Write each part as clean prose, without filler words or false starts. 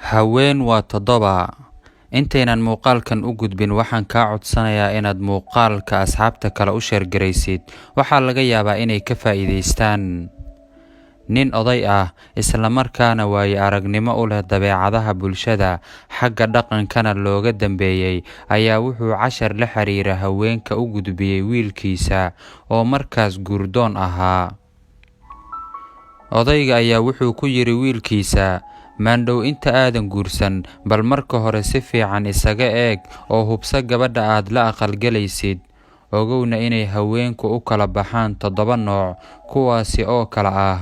Haween waa 7. Intaynan muuqaalkan u gudbin waxaan kaa codsanayaa inaad muuqaalka asxaabta kale u share garaysid. Waxaa laga yaabaa inay ka faa'iidaystaan. Nin oday ah isla markaana waayo aragnimo u leh dabeecadaha bulshada xagga dhaqankana looga dambeeyay ayaa wuxuu cashar la xiriira haweenka u gudbiyay wiilkiisa oo markaas guurdoon ahaa. Odayga ayaa wuxuu ku yiri wiilkiisa, maandhow inta aadan guursan bal marka hore si fiican isaga eeg oo hubsa gabadha aad la aqalgalaysid. Ogowna inay haweenku u kala baxaan 7 nooc, kuwaasi oo kala ah: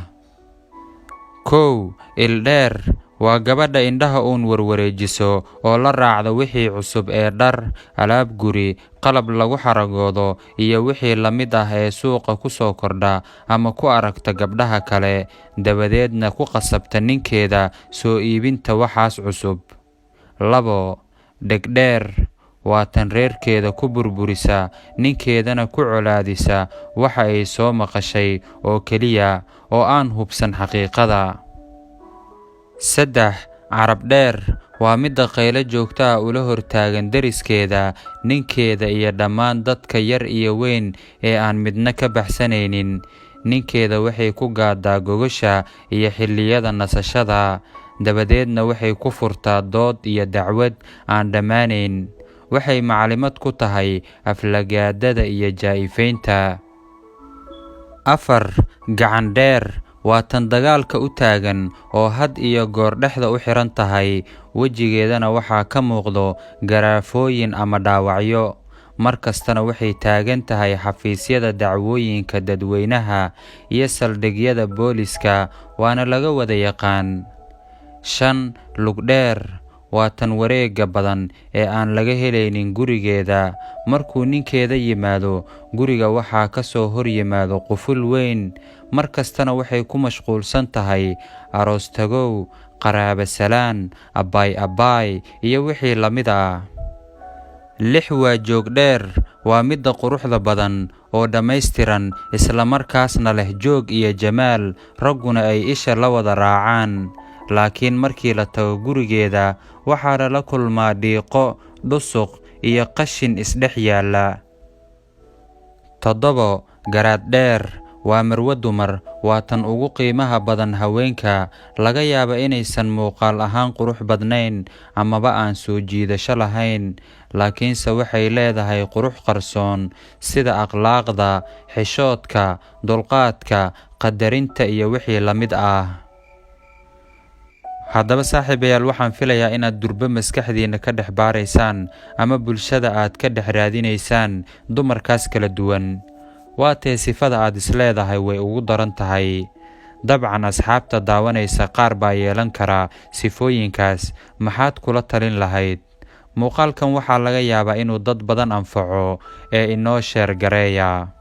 1. Ildheer waa gabadha indhaha uun warwareejiso oo la raacda wixii cusub ee dhar, alaab guri, qalab lagu xaragoodo iyo wixii la mid ah ee suuqa ku soo kordha ama ku aragta gabdhaha kale, dabadeedna ku qasabta ninkeeda soo iibinta waxaas cusub. 2. Dhegdheer waa tan reerkeeda ku burburisa, ninkeedana ku colaadisa waxa ay soo maqashay oo keliya oo aan hubsan xaqiiqada. 3. Carab dheer waa midda qaylo joogto ah ula hortaagan deriskeeda, ninkeeda iyo dhammaan dadka yar iyo weyn ee aan midna ka baxsanaynin. Ninkeeda waxay ku gaadaa gogosha iyo xilliyada nasashada, dabadeedna waxay ku furtaa dood iyo dacwad aan dhammaanayn. Waxay maclimad ku tahay aflagaadada iyo jaa'ifaynta. 4. Gacan dheer waa tan dagaalka u taagan oo had iyo goor dhexda u xiran tahay, wejigeedana waxaa ka muuqdo garaafooyin ama dhaawacyo. Markastana waxay taagan tahay xafiisyada dacwooyinka dadweynaha iyo saldhigyada booliska, waana laga wada yaqaan. 5. Lug dheer waa tan wareegga badan ee aan laga helaynin gurigeeda. Markuu ninkeeda yimaado, guriga waxaa ka soo hor yimaado quful weyn, markastana waxay ku mashquulsan tahay aroos tagow, qaraabo salaan, abbaay iyo wixii la mid ah. 6. Waa joog dheer waa midda quruxda badan oo dhammaystiran, isla markaasna leh joog iyo jamaal, ragguna ay isha la wada raacaan. Laakiin markii la tago gurigeeda waxaa lala kulmaa dhiiqo, dhusuq iyo qashin isdhex yaalla. 7. Garaad dheer waa marwo dumar, waa tan ugu qiimaha badan haweenka. Laga yaabo inaysan muuqaal ahaan qurux badnayn amaba aan soo jiidasho lahayn, laakiinse waxay leedahay qurux qarsoon sida akhlaaqda, xishoodka, dulqaadka, qadarinta iyo wixii la mid ah. Haddaba saaxiibayaal, waxaan filayaa inaad durba maskaxdiina ka dhex baaraysaan ama bulshada aad ka dhex raadinaysaan dumarkaas kala duwan. Waa tee sifada aad isleedahay way ugu daran tahay? Dabcan asxaabta daawanaysa qaar baa yeelan karaa sifooyinkaas. Maxaad kula talin lahayd? Muuqaalkan waxaa laga yaabaa inuu dad badan anfaco, ee inoo share gareeya.